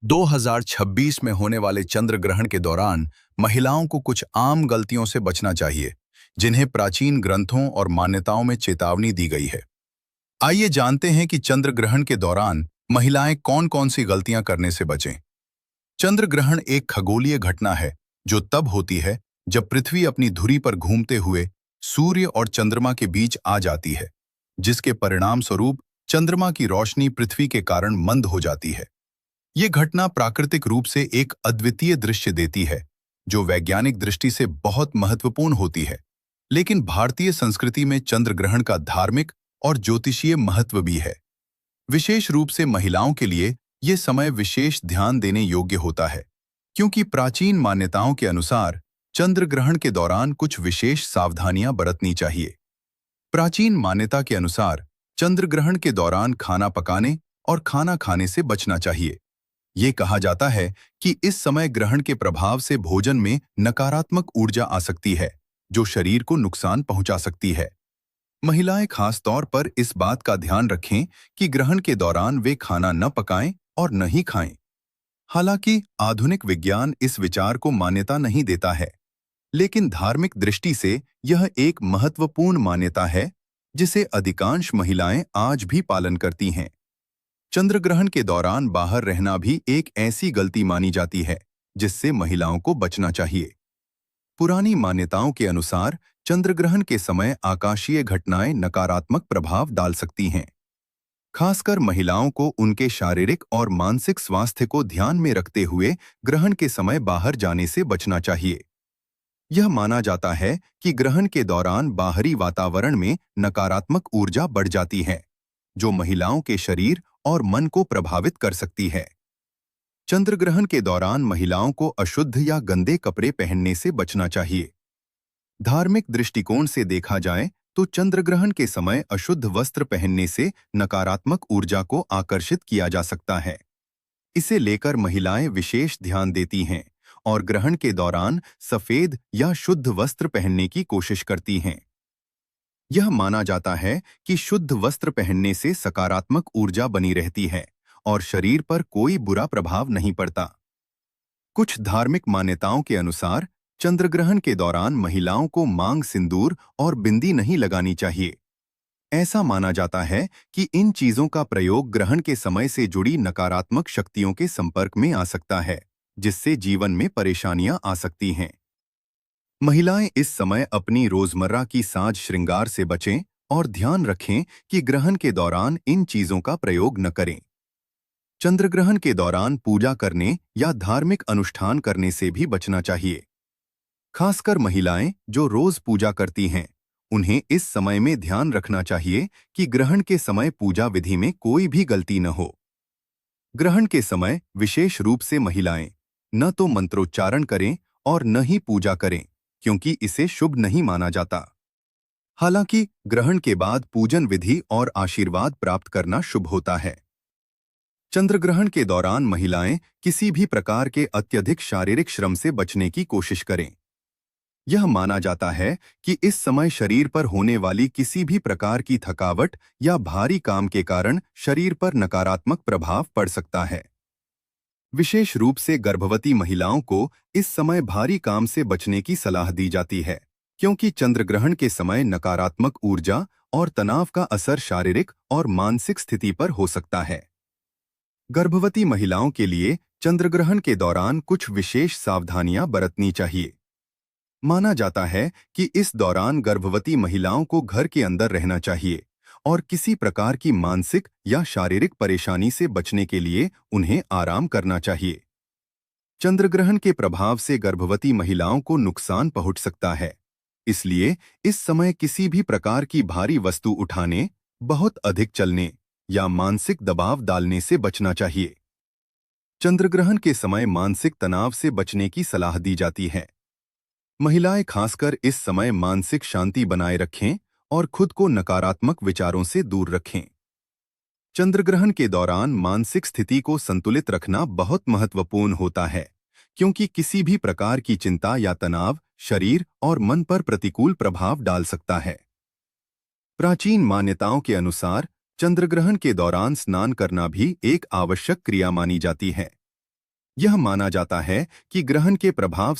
2026 में होने वाले चंद्र ग्रहण के दौरान महिलाओं को कुछ आम गलतियों से बचना चाहिए, जिन्हें प्राचीन ग्रंथों और मान्यताओं में चेतावनी दी गई है। आइए जानते हैं कि चंद्र ग्रहण के दौरान महिलाएं कौन-कौन सी गलतियां करने से बचें। चंद्र ग्रहण एक खगोलीय घटना है जो तब होती है जब पृथ्वी अपनी धुरी पर घूमते हुए सूर्य और चंद्रमा के बीच आ जाती है, जिसके परिणाम स्वरूप चंद्रमा की रोशनी पृथ्वी के कारण मंद हो जाती है। ये घटना प्राकृतिक रूप से एक अद्वितीय दृश्य देती है, जो वैज्ञानिक दृष्टि से बहुत महत्वपूर्ण होती है। लेकिन भारतीय संस्कृति में चंद्र ग्रहण का धार्मिक और ज्योतिषीय महत्व भी है। विशेष रूप से महिलाओं के लिए ये समय विशेष ध्यान देने योग्य होता है, क्योंकि प्राचीन मान्यताओं के अनुसार चंद्र ग्रहण के दौरान कुछ विशेष सावधानियां बरतनी चाहिए। प्राचीन मान्यता के अनुसार चंद्र ग्रहण के दौरान खाना पकाने और खाना खाने से बचना चाहिए। ये कहा जाता है कि इस समय ग्रहण के प्रभाव से भोजन में नकारात्मक ऊर्जा आ सकती है, जो शरीर को नुकसान पहुंचा सकती है। महिलाएं खास तौर पर इस बात का ध्यान रखें कि ग्रहण के दौरान वे खाना न पकाएं और न ही खाएं। हालांकि आधुनिक विज्ञान इस विचार को मान्यता नहीं देता है, लेकिन धार्मिक दृष्टि से यह एक महत्वपूर्ण मान्यता है, जिसे अधिकांश महिलाएं आज भी पालन करती हैं। चंद्र ग्रहण के दौरान बाहर रहना भी एक ऐसी गलती मानी जाती है, जिससे महिलाओं को बचना चाहिए। पुरानी मान्यताओं के अनुसार चंद्र ग्रहण के समय आकाशीय घटनाएं नकारात्मक प्रभाव डाल सकती हैं। खासकर महिलाओं को उनके शारीरिक और मानसिक स्वास्थ्य को ध्यान में रखते हुए ग्रहण के समय बाहर जाने से बचना चाहिए। यह माना जाता है कि ग्रहण के दौरान बाहरी वातावरण में नकारात्मक ऊर्जा बढ़ जाती है, जो महिलाओं के शरीर और मन को प्रभावित कर सकती है। चंद्र ग्रहण के दौरान महिलाओं को अशुद्ध या गंदे कपड़े पहनने से बचना चाहिए। धार्मिक दृष्टिकोण से देखा जाए तो चंद्र ग्रहण के समय अशुद्ध वस्त्र पहनने से नकारात्मक ऊर्जा को आकर्षित किया जा सकता है। इसे लेकर महिलाएं विशेष ध्यान देती हैं और ग्रहण के दौरान सफेद या शुद्ध वस्त्र पहनने की कोशिश करती हैं। यह माना जाता है कि शुद्ध वस्त्र पहनने से सकारात्मक ऊर्जा बनी रहती है और शरीर पर कोई बुरा प्रभाव नहीं पड़ता। कुछ धार्मिक मान्यताओं के अनुसार चंद्र ग्रहण के दौरान महिलाओं को मांग सिंदूर और बिंदी नहीं लगानी चाहिए। ऐसा माना जाता है कि इन चीजों का प्रयोग ग्रहण के समय से जुड़ी नकारात्मक शक्तियों के संपर्क में आ सकता है, जिससे जीवन में परेशानियां आ सकती हैं। महिलाएं इस समय अपनी रोजमर्रा की साज श्रृंगार से बचें और ध्यान रखें कि ग्रहण के दौरान इन चीजों का प्रयोग न करें। चंद्र ग्रहण के दौरान पूजा करने या धार्मिक अनुष्ठान करने से भी बचना चाहिए। खासकर महिलाएं जो रोज पूजा करती हैं, उन्हें इस समय में ध्यान रखना चाहिए कि ग्रहण के समय पूजा विधि में कोई भी गलती न हो। ग्रहण के समय विशेष रूप से महिलाएं न तो मंत्रोच्चारण करें और न ही पूजा करें, क्योंकि इसे शुभ नहीं माना जाता। हालांकि ग्रहण के बाद पूजन विधि और आशीर्वाद प्राप्त करना शुभ होता है। चंद्र ग्रहण के दौरान महिलाएं किसी भी प्रकार के अत्यधिक शारीरिक श्रम से बचने की कोशिश करें। यह माना जाता है कि इस समय शरीर पर होने वाली किसी भी प्रकार की थकावट या भारी काम के कारण शरीर पर नकारात्मक प्रभाव पड़ सकता है। विशेष रूप से गर्भवती महिलाओं को इस समय भारी काम से बचने की सलाह दी जाती है, क्योंकि चंद्र ग्रहण के समय नकारात्मक ऊर्जा और तनाव का असर शारीरिक और मानसिक स्थिति पर हो सकता है। गर्भवती महिलाओं के लिए चंद्र ग्रहण के दौरान कुछ विशेष सावधानियां बरतनी चाहिए। माना जाता है कि इस दौरान गर्भवती महिलाओं को घर के अंदर रहना चाहिए और किसी प्रकार की मानसिक या शारीरिक परेशानी से बचने के लिए उन्हें आराम करना चाहिए। चंद्र ग्रहण के प्रभाव से गर्भवती महिलाओं को नुकसान पहुंच सकता है, इसलिए इस समय किसी भी प्रकार की भारी वस्तु उठाने, बहुत अधिक चलने या मानसिक दबाव डालने से बचना चाहिए। चंद्र ग्रहण के समय मानसिक तनाव से बचने की सलाह दी जाती है। महिलाएं खासकर इस समय मानसिक शांति बनाए रखें और खुद को नकारात्मक विचारों से दूर रखें। चंद्र ग्रहण के दौरान मानसिक स्थिति को संतुलित रखना बहुत महत्वपूर्ण होता है, क्योंकि किसी भी प्रकार की चिंता या तनाव शरीर और मन पर प्रतिकूल प्रभाव डाल सकता है। प्राचीन मान्यताओं के अनुसार चंद्र ग्रहण के दौरान स्नान करना भी एक आवश्यक क्रिया मानी जाती है। यह माना जाता है कि ग्रहण के प्रभाव